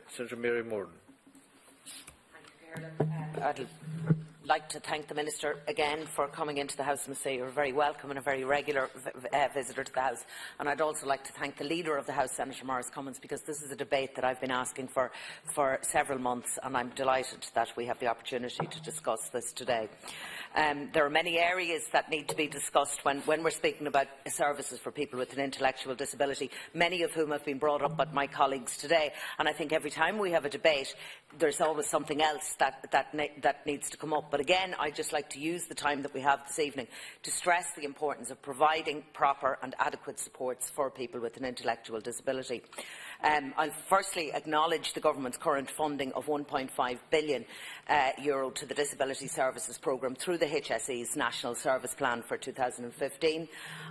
Senator Mary Morton. I'd like to thank the Minister again for coming into the House and say you're very welcome and a very regular visitor to the House. And I'd also like to thank the Leader of the House, Senator Maurice Cummins, because this is a debate that I've been asking for several months, and I'm delighted that we have the opportunity to discuss this today. There are many areas that need to be discussed when we're speaking about services for people with an intellectual disability, many of whom have been brought up by my colleagues today. And I think every time we have a debate, there's always something else that needs to come up. But again, I'd just like to use the time that we have this evening to stress the importance of providing proper and adequate supports for people with an intellectual disability. I'll firstly acknowledge the Government's current funding of €1.5 billion to the Disability Services Programme through the HSE's National Service Plan for 2015.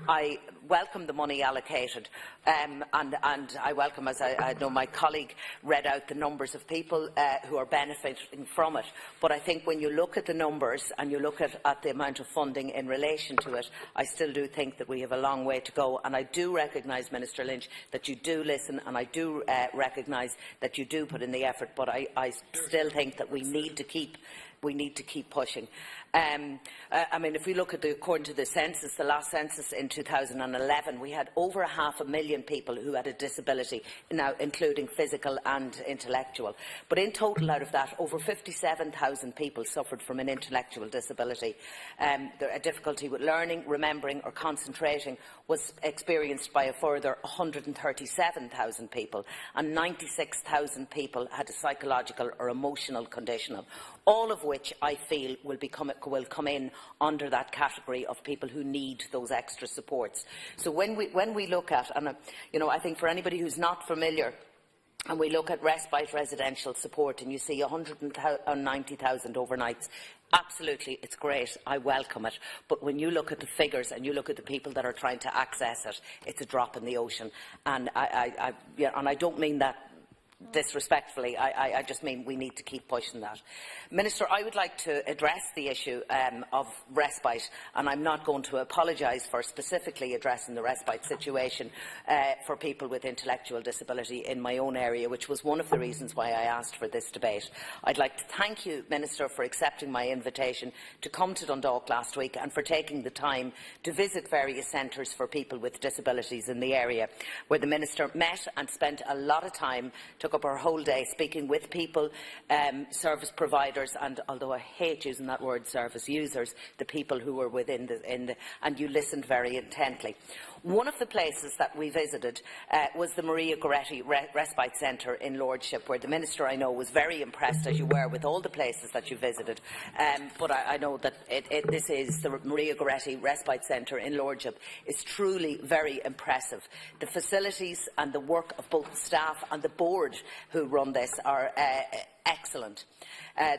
I welcome the money allocated and I welcome, as I know my colleague read out, the numbers of people who are benefiting from it. But I think when you look at the numbers and you look at the amount of funding in relation to it, I still do think that we have a long way to go. And I do recognise, Minister Lynch, that you do listen, and I do recognise that you do put in the effort, but I still think that we need to keep pushing. I mean, if we look at according to the census, the last census in 2011, we had over 500,000 people who had a disability, now including physical and intellectual. But in total, out of that, over 57,000 people suffered from an intellectual disability. A difficulty with learning, remembering or concentrating was experienced by a further 137,000 people, and 96,000 people had a psychological or emotional condition, all of which I feel will come in under that category of people who need those extra supports. So when we look at, and I think for anybody who's not familiar, and we look at respite residential support, and you see 190,000 overnights, absolutely, it's great, I welcome it. But when you look at the figures and you look at the people that are trying to access it, it's a drop in the ocean. And I don't mean that disrespectfully, I just mean we need to keep pushing that. Minister, I would like to address the issue of respite, and I'm not going to apologise for specifically addressing the respite situation for people with intellectual disability in my own area, which was one of the reasons why I asked for this debate. I'd like to thank you, Minister, for accepting my invitation to come to Dundalk last week and for taking the time to visit various centres for people with disabilities in the area, where the Minister met and spent a lot of time, took up our whole day speaking with people, service providers, and although I hate using that word, service users, the people who were within and you listened very intently. One of the places that we visited was the Maria Goretti Respite Centre in Lordship, where the Minister, I know, was very impressed, as you were, with all the places that you visited. But I know that this is the Maria Goretti Respite Centre in Lordship is truly very impressive. The facilities and the work of both the staff and the board who run this are excellent.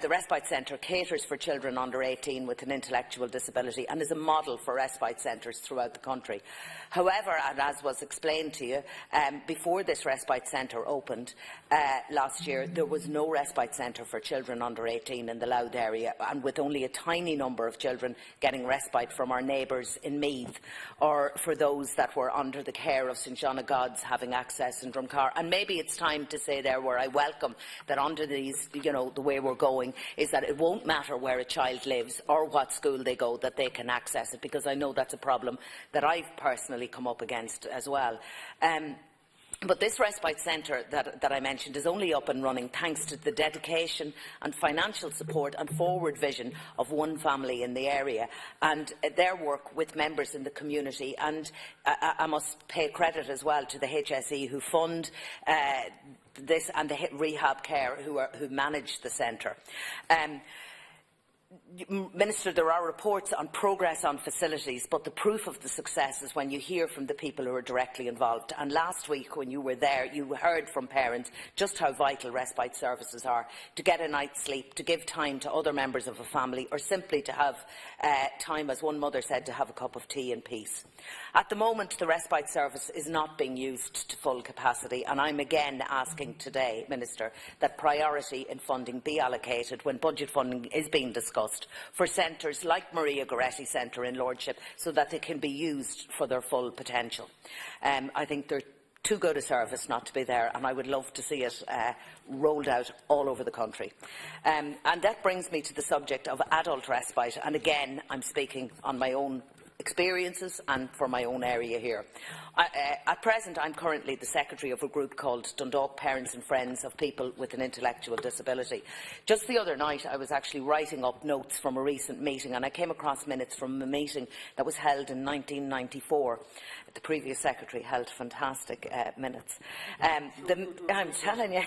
The Respite Centre caters for children under 18 with an intellectual disability and is a model for respite centres throughout the country. However, and as was explained to you, before this Respite Centre opened last year, there was no Respite Centre for children under 18 in the Louth area, and with only a tiny number of children getting respite from our neighbours in Meath, or for those that were under the care of St John of God's having access in Drumcar. And maybe it's time to say there where I welcome that under these, the way we're going is that it won't matter where a child lives or what school they go, that they can access it, because I know that's a problem that I've personally come up against as well. But this respite centre that I mentioned is only up and running thanks to the dedication and financial support and forward vision of one family in the area and their work with members in the community. And I must pay credit as well to the HSE who fund this, and the rehab care who manage the centre. Minister, there are reports on progress on facilities, but the proof of the success is when you hear from the people who are directly involved. And last week, when you were there, you heard from parents just how vital respite services are to get a night's sleep, to give time to other members of a family, or simply to have time, as one mother said, to have a cup of tea in peace. At the moment, the respite service is not being used to full capacity, and I'm again asking today, Minister, that priority in funding be allocated when budget funding is being discussed for centres like Maria Goretti Centre in Lordship, so that they can be used for their full potential. I think there are too good a service not to be there, and I would love to see it rolled out all over the country. And that brings me to the subject of adult respite, and again I'm speaking on my own experiences and for my own area here. At present, I'm currently the secretary of a group called Dundalk Parents and Friends of People with an Intellectual Disability. Just the other night, I was actually writing up notes from a recent meeting, and I came across minutes from a meeting that was held in 1994. The previous secretary held fantastic minutes. I'm telling you,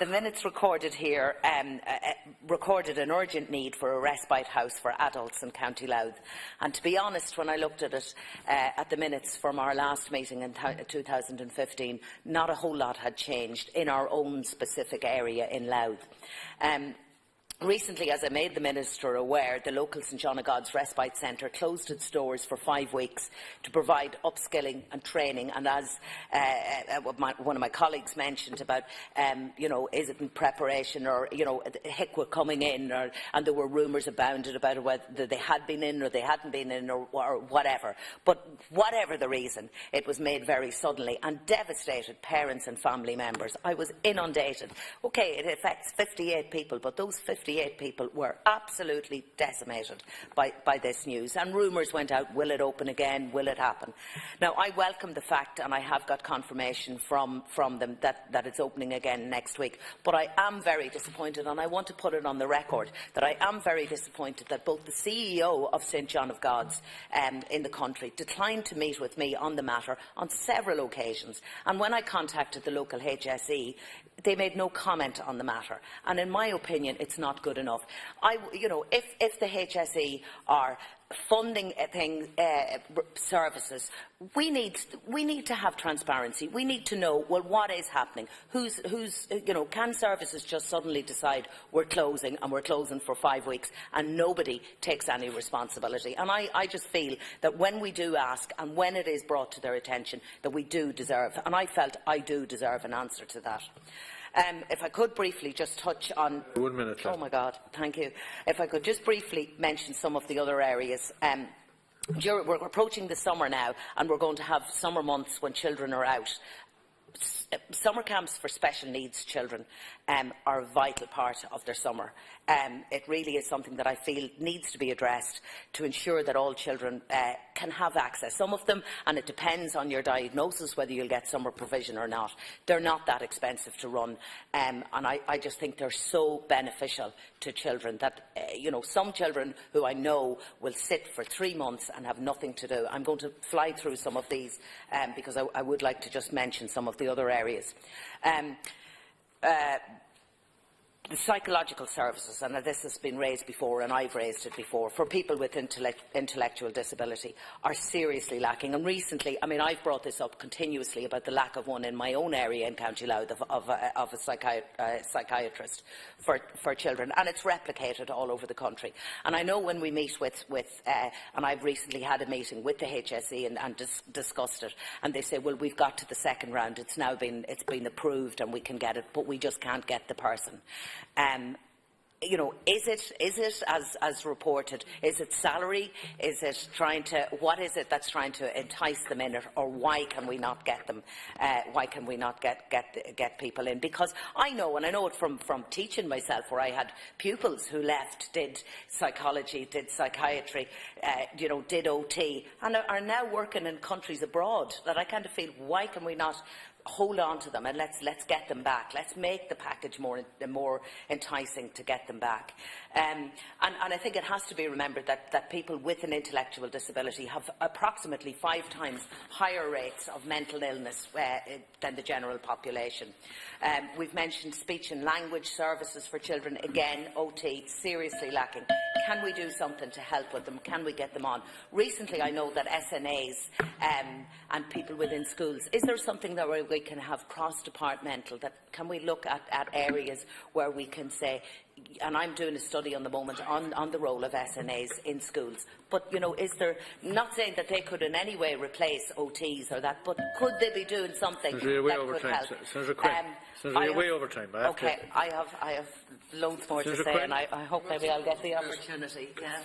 the minutes recorded here recorded an urgent need for a respite house for adults in County Louth. And to be honest, when I looked at it, at the minutes from our last meeting in 2015, not a whole lot had changed in our own specific area in Louth. Recently, as I made the Minister aware, the local St John of God's Respite Centre closed its doors for 5 weeks to provide upskilling and training. And as one of my colleagues mentioned about, is it in preparation, or, HIC were coming in, and there were rumours abounded about whether they had been in or they hadn't been in, or whatever. But whatever the reason, it was made very suddenly and devastated parents and family members. I was inundated. OK, it affects 58 people, but those 58 people were absolutely decimated by this news, and rumours went out, will it open again, will it happen? Now, I welcome the fact, and I have got confirmation from them that it's opening again next week, but I am very disappointed, and I want to put it on the record that I am very disappointed that both the CEO of St John of God's in the country declined to meet with me on the matter on several occasions, and when I contacted the local HSE, they made no comment on the matter, and in my opinion it's not good enough. If the HSE are funding services, we need to have transparency. We need to know, well, what is happening. Can services just suddenly decide we're closing and we're closing for 5 weeks and nobody takes any responsibility? And I just feel that when we do ask and when it is brought to their attention, that we do deserve, and I felt I do deserve an answer to that. If I could briefly just touch on... 1 minute. Oh my God, thank you. If I could just briefly mention some of the other areas. We're approaching the summer now, and we're going to have summer months when children are out. Summer camps for special needs children are a vital part of their summer. It really is something that I feel needs to be addressed to ensure that all children can have access. Some of them, and it depends on your diagnosis whether you'll get summer provision or not, they're not that expensive to run, and I just think they're so beneficial to children that, some children who I know will sit for 3 months and have nothing to do. I'm going to fly through some of these because I would like to just mention some of the other areas. The psychological services, and this has been raised before and I've raised it before, for people with intellectual disability are seriously lacking. And recently, I've brought this up continuously about the lack of one in my own area in County Louth of a psychiatrist for children, and it's replicated all over the country. And I know when we meet and I've recently had a meeting with the HSE and discussed it, and they say, well, we've got to the second round, it's been approved and we can get it, but we just can't get the person. Is it as reported? Is it salary? Is it what is it that's trying to entice them in it, or why can we not get them? Why can we not get people in? Because I know, and I know it from teaching myself, where I had pupils who left, did psychology, did psychiatry, did OT, and are now working in countries abroad, that I kind of feel, why can we not hold on to them and let's get them back. Let's make the package more enticing to get them back. And I think it has to be remembered that people with an intellectual disability have approximately 5 times higher rates of mental illness than the general population. We've mentioned speech and language services for children. Again, OT, seriously lacking. Can we do something to help with them? Can we get them on? Recently, I know that SNAs and people within schools, is there something that we can have cross-departmental, that can we look at areas where we can say, and I'm doing a study on the moment on the role of SNAs in schools, but, is there, not saying that they could in any way replace OTs or that, but could they be doing something that could help? Senator Quinn, you're way over time. I have loads more to say, and I hope maybe I'll get the opportunity. Yeah.